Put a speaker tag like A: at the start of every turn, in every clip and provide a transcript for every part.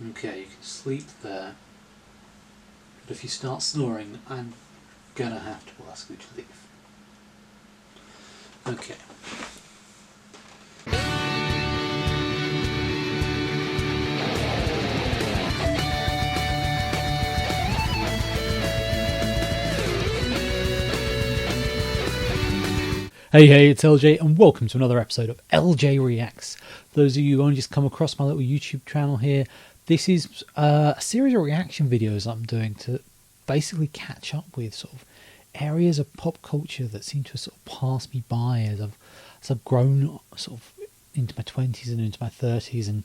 A: Okay, you can sleep there, but if you start snoring, I'm gonna have to ask you to leave. Okay. Hey, it's LJ, and welcome to another episode of LJ Reacts. For those of you who only just come across my little YouTube channel here, this is a series of reaction videos I'm doing to basically catch up with sort of areas of pop culture that seem to sort of pass me by as I've grown sort of into my 20s and into my 30s, and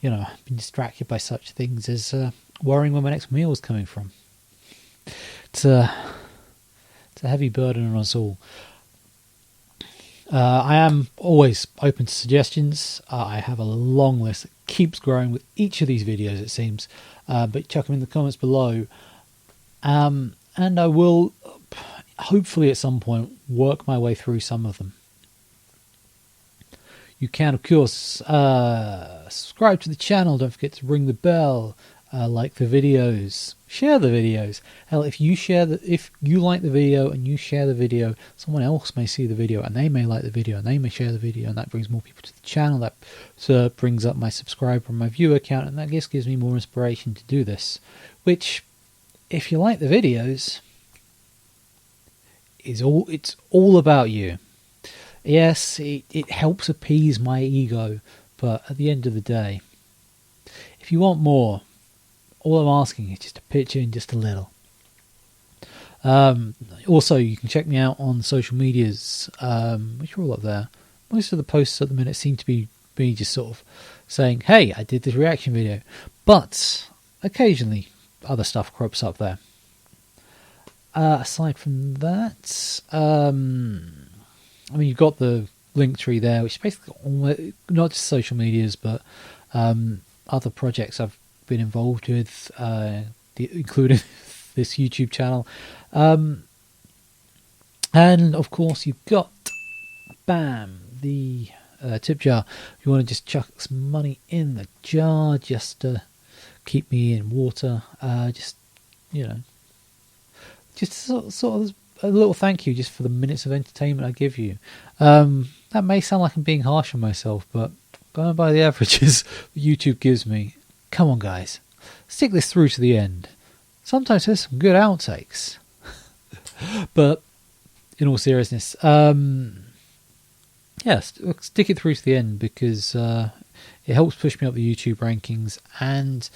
A: I've been distracted by such things as worrying where my next meal is coming from. It's a heavy burden on us all. I am always open to suggestions. I have a long list that keeps growing with each of these videos, it seems. But chuck them in the comments below. And I will, hopefully at some point, work my way through some of them. You can, of course, subscribe to the channel. Don't forget to ring the bell. Like the videos, share the videos. Hell, if you like the video and you share the video, someone else may see the video and they may like the video and they may share the video, and that brings more people to the channel. That brings up my subscriber and my viewer count, and that just gives me more inspiration to do this. Which, if you like the videos, it's all about you. Yes, it helps appease my ego, but at the end of the day, if you want more, all I'm asking is just to pitch in just a little. Also, you can check me out on social medias, which are all up there. Most of the posts at the minute seem to be me just sort of saying, hey, I did this reaction video. But occasionally, other stuff crops up there. Aside from that, you've got the link tree there, which is basically not just social medias, but other projects I've been involved with, including this YouTube channel, and of course you've got the tip jar. If you want to just chuck some money in the jar just to keep me in water, just sort of a little thank you just for the minutes of entertainment I give you. That may sound like I'm being harsh on myself, but going by the averages YouTube gives me, come on guys, stick this through to the end. Sometimes there's some good outtakes. But in all seriousness, stick it through to the end, because it helps push me up the YouTube rankings, and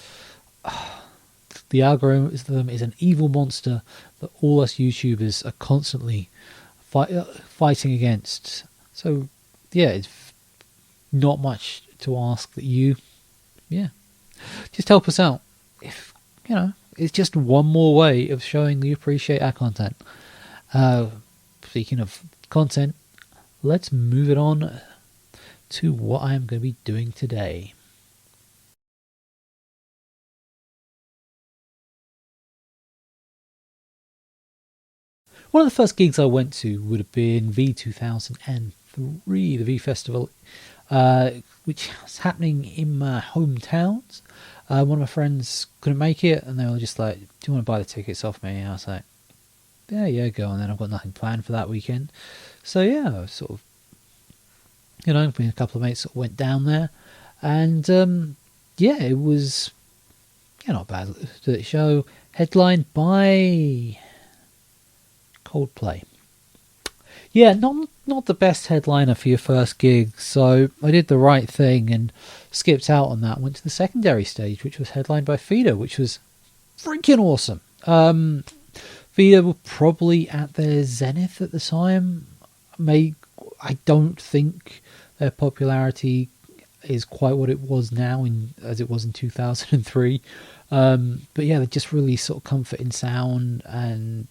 A: the algorithm is an evil monster that all us YouTubers are constantly fighting against. So yeah, it's not much to ask that you just help us out. If it's just one more way of showing you appreciate our content. Speaking of content, let's move it on to what I am going to be doing today. One of the first gigs I went to would have been V2003, the V Festival, which was happening in my hometowns. One of my friends couldn't make it, and they were just like, do you want to buy the tickets off me? And I was like, yeah, go on then. I've got nothing planned for that weekend. So yeah, I was sort of, me and a couple of mates sort of went down there, and it was not a bad show, headlined by Coldplay. Yeah, not the best headliner for your first gig, so I did the right thing and skipped out on that. Went to the secondary stage, which was headlined by Feeder, which was freaking awesome. Feeder were probably at their zenith at the time. I don't think their popularity is quite what it was now as it was in 2003. But yeah, they're just really sort of comforting sound, and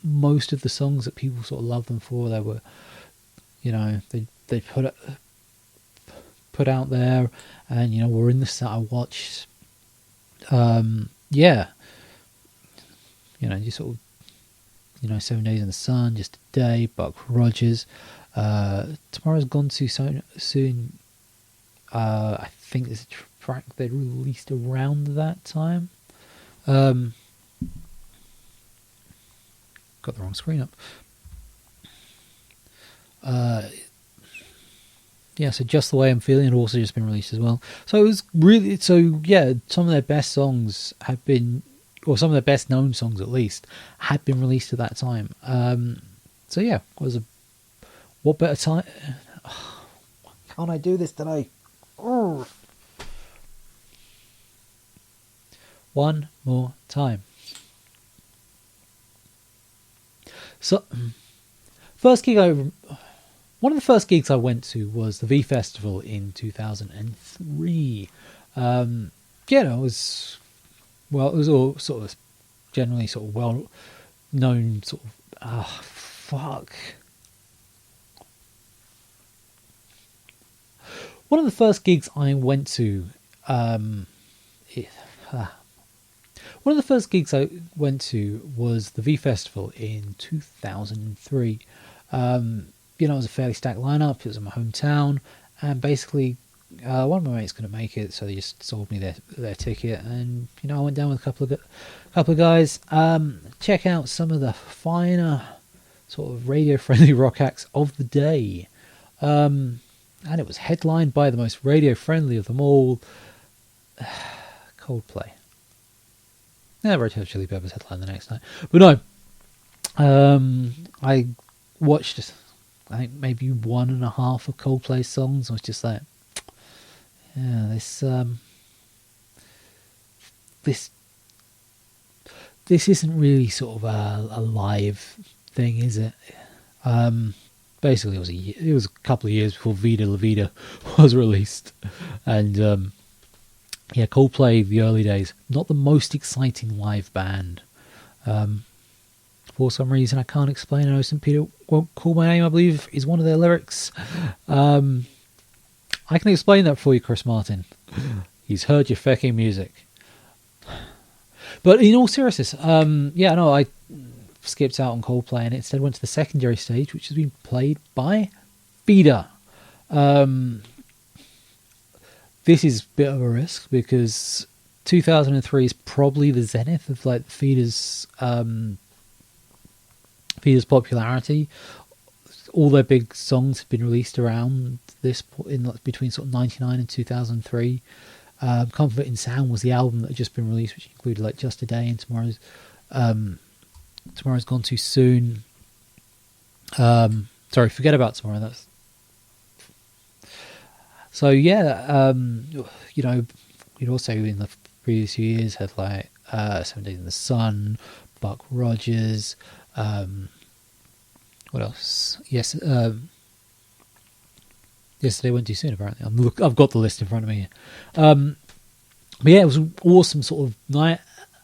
A: most of the songs that people sort of love them for, they were, they put out there, and were in the set I watched. Just sort of, 7 Days in the Sun, Just a Day, Buck Rogers, Tomorrow's Gone Too Soon. I think there's track they'd released around that time. Got the wrong screen up. Yeah, so Just the Way I'm Feeling had also just been released as well. So it was really, some of their best songs had been, or some of their best known songs at least, had been released at that time. So yeah, what better time? Can't I do this today? Oh. One more time. So, one of the first gigs I went to was the V Festival in 2003. It was all sort of generally sort of well known sort of One of the first gigs I went to was the V Festival in 2003. It was a fairly stacked lineup. It was in my hometown, and basically, one of my mates couldn't make it, so they just sold me their ticket, and I went down with a couple of guys. Check out some of the finer sort of radio-friendly rock acts of the day, and it was headlined by the most radio-friendly of them all, Coldplay. Red Hot Chili Peppers headline the next night, but no. I watched, I think, maybe 1.5 of Coldplay's songs. I was just like, yeah, this isn't really sort of a live thing, is it? Basically, it was a couple of years before Vida La Vida was released, and Coldplay, the early days, not the most exciting live band. For some reason I can't explain. I know St. Peter won't call my name, I believe, is one of their lyrics. I can explain that for you, Chris Martin. He's heard your fucking music. But in all seriousness, I skipped out on Coldplay and instead went to the secondary stage, which has been played by Vida. This is a bit of a risk because 2003 is probably the zenith of like Vida's popularity. All their big songs have been released around this point, between sort of 99 and 2003. Comfort in Sound was the album that had just been released, which included like Just a Day and Tomorrow's Gone Too Soon. Sorry, forget about Tomorrow. That's so yeah. We'd also in the previous few years had like 7 Days in the Sun, Buck Rogers. What else? Yes, Yesterday Went Too Soon, apparently. I've got the list in front of me. But yeah, it was an awesome sort of night.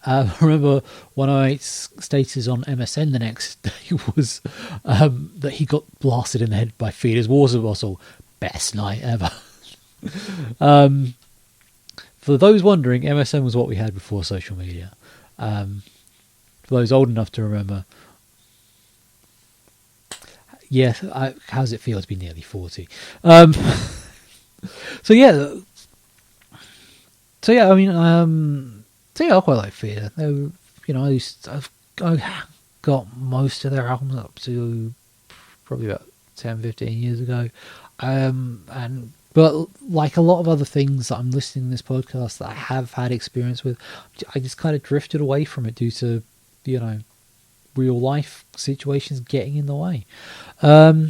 A: I remember one of my mates' status on MSN the next day was that he got blasted in the head by Vida's water bottle. Best night ever. For those wondering, MSN was what we had before social media. For those old enough to remember, yeah, how does it feel to be nearly 40? I quite like Vida. I got most of their albums up to probably about 10, 15 years ago. But like a lot of other things that I'm listening to this podcast that I have had experience with, I just kind of drifted away from it due to, real life situations getting in the way. So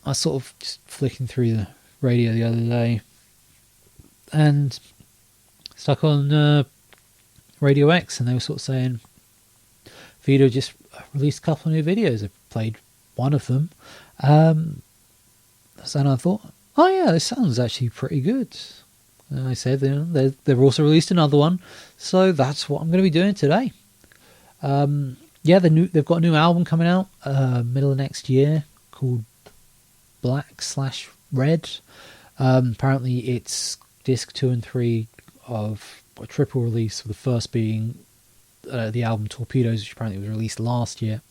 A: I sort of just flicking through the radio the other day and stuck on Radio X, and they were sort of saying Vida just released a couple of new videos. I played one of them, and I thought, oh yeah, this sounds actually pretty good. And I said, they've also released another one, so that's what I'm going to be doing today. They've got a new album coming out middle of next year called Black/Red. Apparently it's disc 2 and 3 of a triple release, of the first being the album Torpedoes, which apparently was released last year.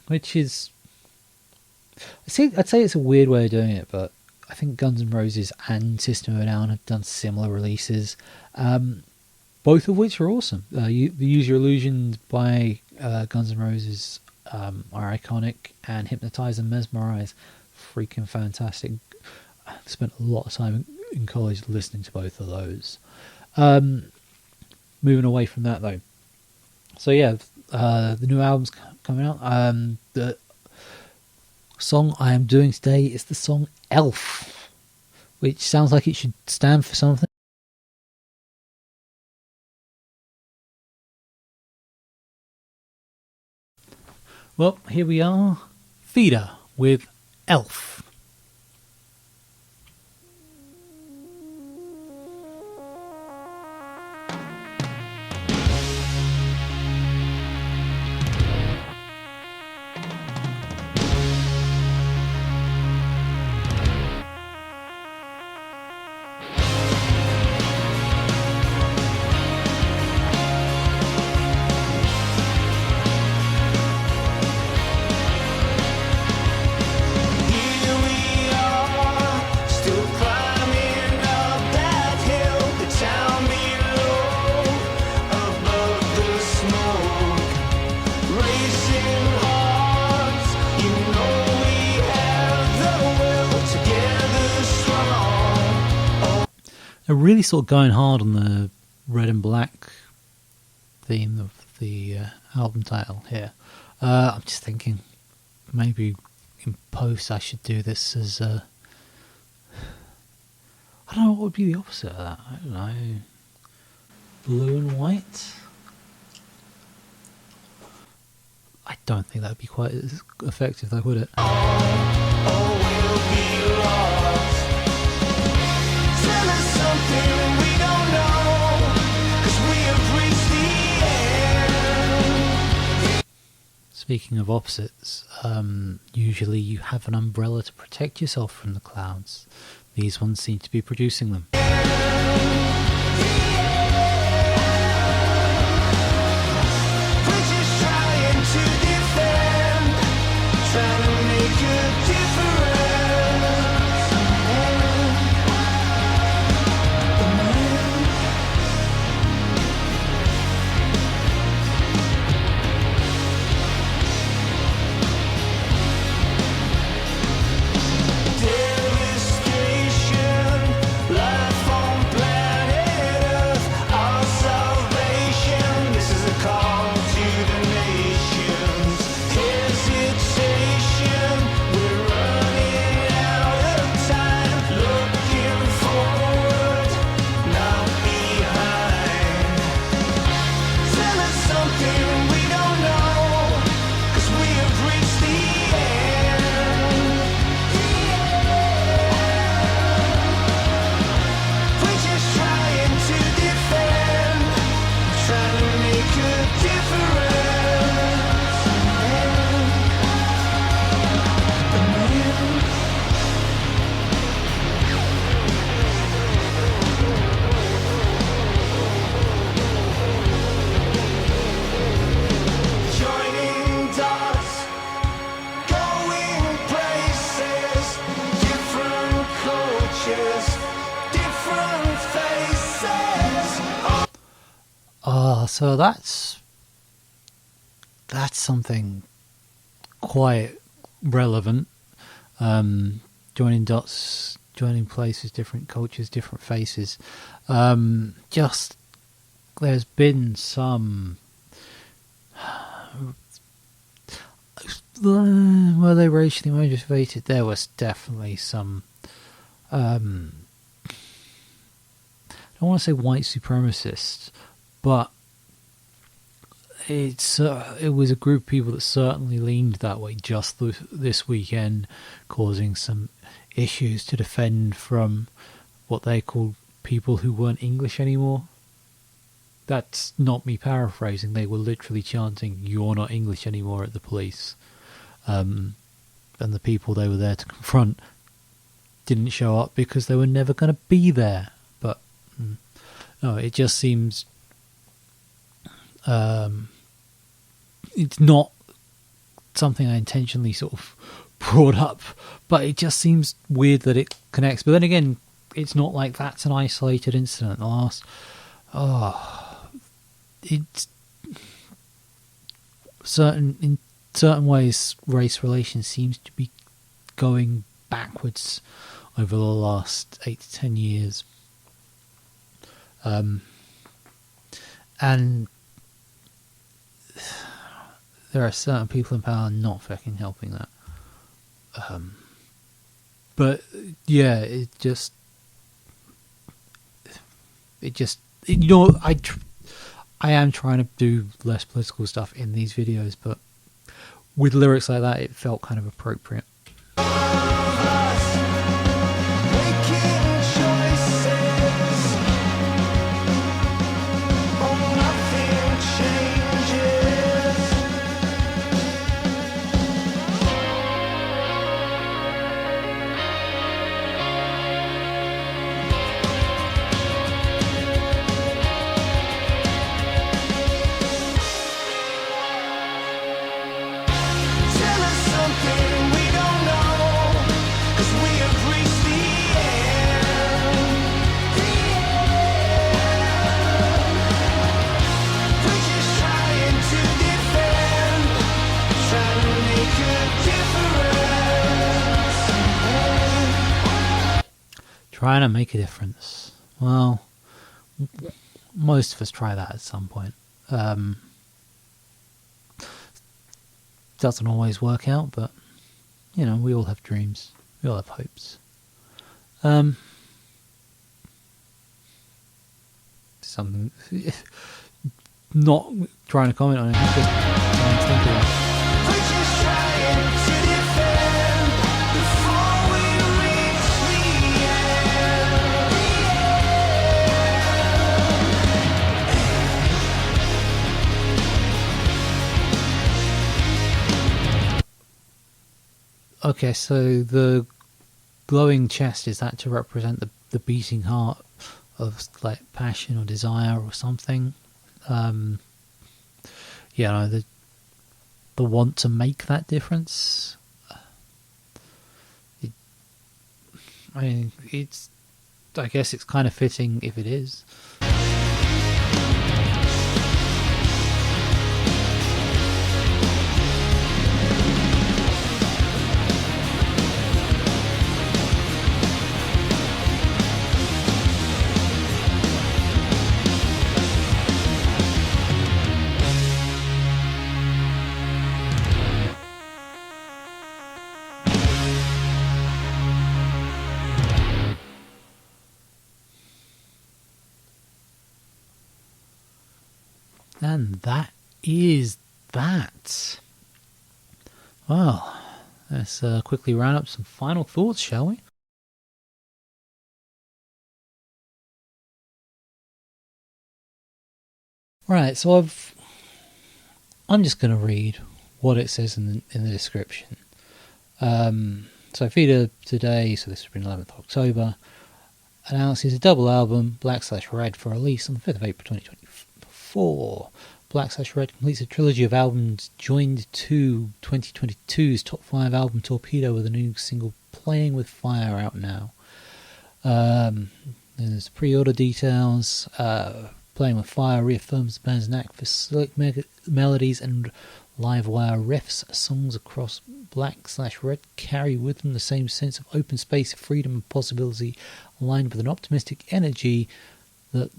A: Which is, I'd say it's a weird way of doing it, but I think Guns N' Roses and System of a Down have done similar releases, both of which are awesome. The Use Your Illusions by Guns N' Roses are iconic, and Hypnotize and Mesmerize, freaking fantastic. I spent a lot of time in college listening to both of those. Moving away from that though, so yeah, the new album's coming out. The song I am doing today is the song Elf, which sounds like it should stand for something. Well, here we are, Feeder with Elf. They're really sort of going hard on the red and black theme of the album title here. I'm just thinking maybe in post I should do this as I don't know what would be the opposite of that. I don't know. Blue and white? I don't think that would be quite as effective though, would it? Speaking of opposites, usually you have an umbrella to protect yourself from the clouds. These ones seem to be producing them. So that's something quite relevant. Joining dots, joining places, different cultures, different faces. Just there's been some were they racially motivated? There was definitely some. I don't want to say white supremacists, but it was a group of people that certainly leaned that way just this weekend, causing some issues to defend from what they called people who weren't English anymore. That's not me paraphrasing. They were literally chanting, "You're not English anymore," at the police. And the people they were there to confront didn't show up because they were never going to be there. But no, it just seems it's not something I intentionally sort of brought up, but it just seems weird that it connects. But then again, it's not like that's an isolated incident. The last, it's in certain ways, race relations seems to be going backwards over the last 8 to 10 years. And there are certain people in power not fucking helping that. But yeah, I am trying to do less political stuff in these videos, but with lyrics like that, it felt kind of appropriate. Trying to make a difference. Well, most of us try that at some point. Doesn't always work out, but you know, we all have dreams. We all have hopes. Something. Not trying to comment on it. Just trying to think about it. Okay, so the glowing chest, is that to represent the beating heart of like passion or desire or something? You know, the want to make that difference. I guess it's kind of fitting if it is. And that is that. Well, let's quickly round up some final thoughts, shall we? Right, so I'm just going to read what it says in the description. So Feeder today, so this has been 11th of October, announces a double album, Black/Red, for release on the 5th of April 2024. Black/Red completes a trilogy of albums joined to 2022's top 5 album Torpedo with a new single, Playing with Fire, out now. There's pre-order details. Playing with Fire reaffirms the band's knack for slick melodies and live wire riffs. Songs across Black/Red carry with them the same sense of open space, freedom and possibility, aligned with an optimistic energy that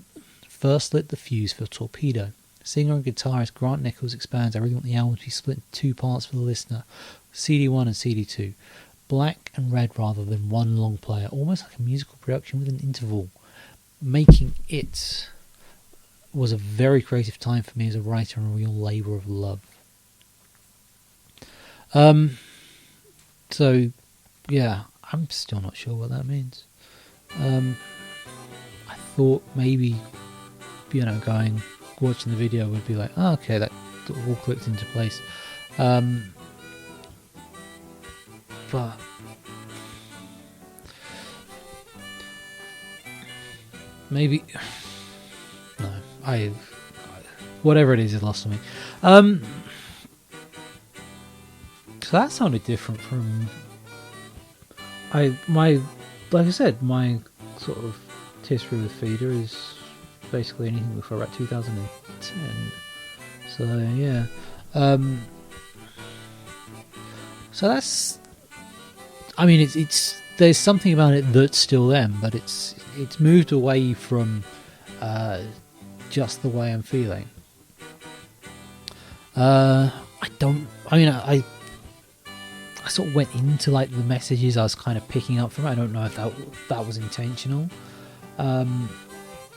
A: first lit the fuse for Torpedo. Singer and guitarist Grant Nichols expands everything on the album to be split into 2 parts for the listener, CD1 and CD2. Black and red rather than one long player, almost like a musical production with an interval. Making it was a very creative time for me as a writer and a real labour of love. So, yeah, I'm still not sure what that means. I thought maybe, watching the video would be like, oh, okay, that all clicked into place. But maybe no, whatever it is lost on me. So that sounded different from my like I said, my sort of history with Feeder is basically anything before about 2010. So yeah, so that's. I mean, it's there's something about it that's still them, but it's moved away from just the way I'm feeling. I don't. I mean, I sort of went into like the messages I was kind of picking up from it. I don't know if that was intentional,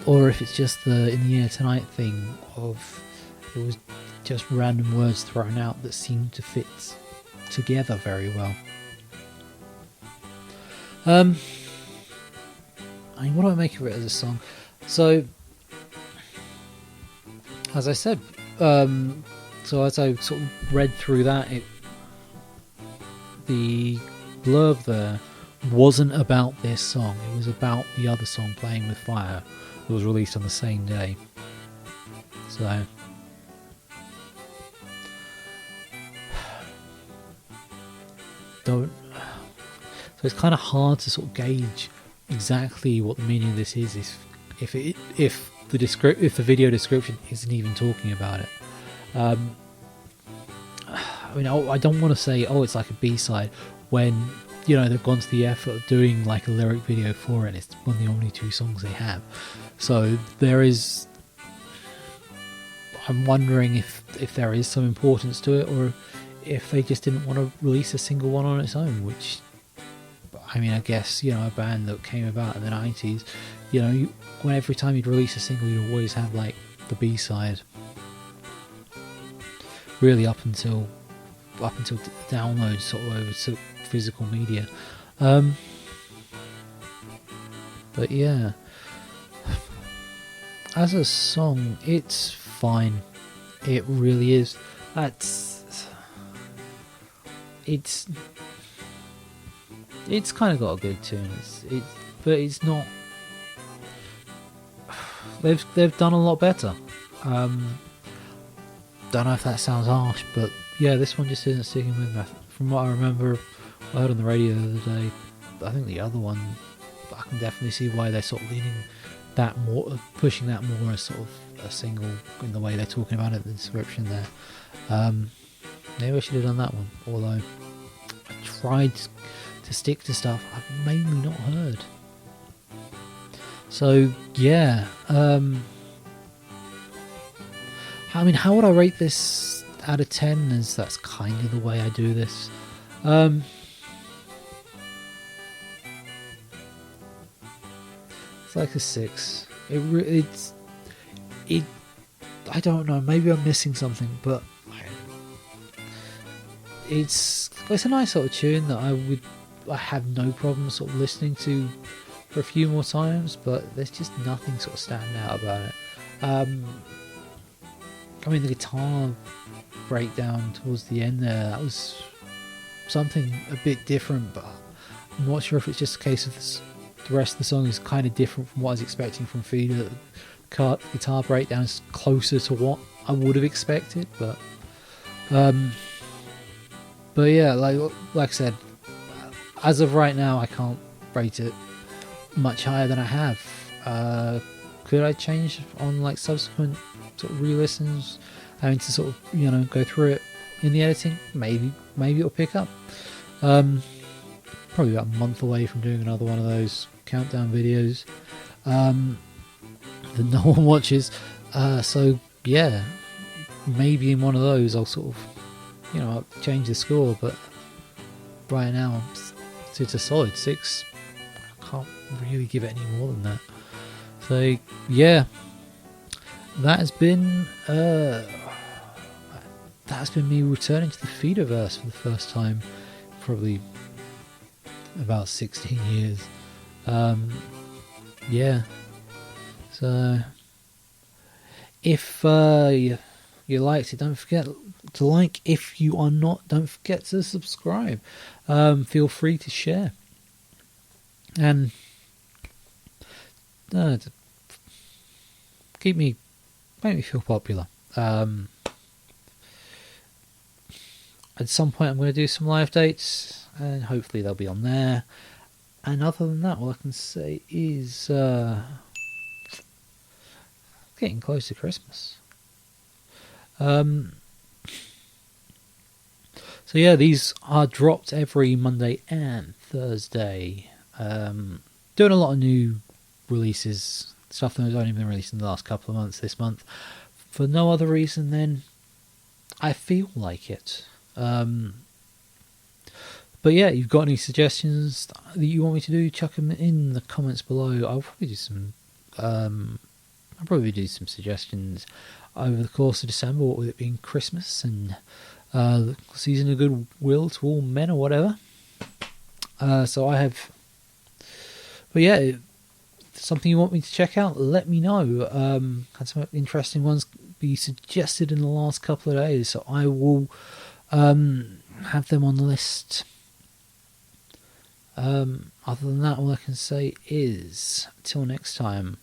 A: or if it's just the in the year tonight thing of it was just random words thrown out that seemed to fit together very well. I mean, what do I make of it as a song? So, as I said, so as I sort of read through that, the blurb there wasn't about this song. It was about the other song, Playing with Fire, that was released on the same day. So it's kind of hard to sort of gauge exactly what the meaning of this is if the video description isn't even talking about it. I mean, I don't want to say, oh, it's like a B-side when, you know, they've gone to the effort of doing like a lyric video for it and it's one of the only 2 songs they have. So I'm wondering if there is some importance to it, or if they just didn't want to release a single one on its own, which, I mean, I guess, you know, a band that came about in the 90s, you know, when every time you'd release a single, you'd always have like the B-side, really up until download sort of over to physical media. But yeah, as a song, it's fine. It really is. It's kind of got a good tune. But it's not. They've done a lot better. Don't know if that sounds harsh, but yeah, this one just isn't sticking with me. From what I remember, I heard on the radio the other day. I think the other one, I can definitely see why they're sort of leaning that more, pushing that more as sort of a single in the way they're talking about it in the description there. Maybe I should have done that one. Although I tried to stick to stuff I've mainly not heard. So yeah, I mean, how would I rate this out of 10? As that's kind of the way I do this. It's like a 6. I don't know. Maybe I'm missing something, but it's a nice sort of tune that I have no problem sort of listening to for a few more times. But there's just nothing sort of standing out about it. I mean, the guitar breakdown towards the end there, that was something a bit different, but I'm not sure if it's just a case of the rest of the song is kind of different from what I was expecting from Feeder. The guitar breakdown is closer to what I would have expected, but yeah, like I said, as of right now, I can't rate it much higher than I have. Could I change on like subsequent sort of re-listens, having to sort of, you know, go through it in the editing? Maybe it'll pick up. Probably about a month away from doing another one of those countdown videos that no one watches. So yeah, maybe in one of those I'll sort of, you know, I'll change the score. But right now it's a solid 6. I can't really give it any more than that. So yeah, that has been me returning to the Feederverse for the first time, probably about 16 years. Yeah. So if you liked it, don't forget to like. If you are not, don't forget to subscribe. Feel free to share. And make me feel popular. At some point I'm going to do some live dates, and hopefully they'll be on there. And other than that, all I can say is getting close to Christmas. So yeah, these are dropped every Monday and Thursday. Doing a lot of new releases, stuff that has only been released in the last couple of months this month, for no other reason than I feel like it. But yeah, you've got any suggestions that you want me to do, chuck them in the comments below. I'll probably do some suggestions over the course of December, what with it being Christmas and the season of goodwill to all men or whatever. So I have, but yeah, if something you want me to check out, let me know. Had some interesting ones be suggested in the last couple of days, so I will have them on the list. Other than that, all I can say is, till next time,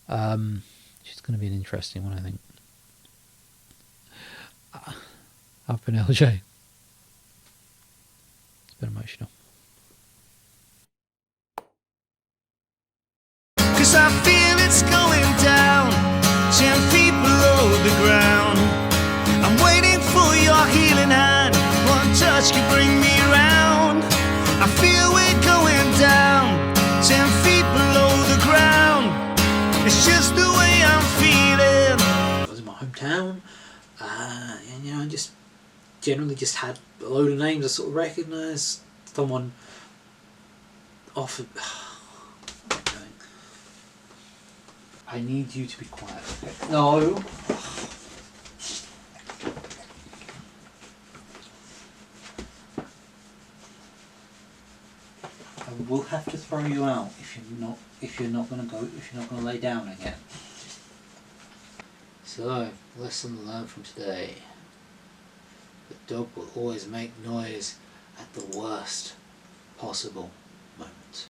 A: it's going to be an interesting one, I think. I've been LJ. It's been emotional.
B: 'Cause I feel it's going down 10 feet below the ground. I'm waiting for your healing hand. One touch can bring me around. I feel we're going down 10 feet below the ground. It's just the way I'm feeling.
A: I was in my hometown, and you know, I just generally just had a load of names I sort of recognised. Someone offered. I need you to be quiet. Okay. No. I will have to throw you out if you're not going to lay down again. So, lesson learned from today. The dog will always make noise at the worst possible moment.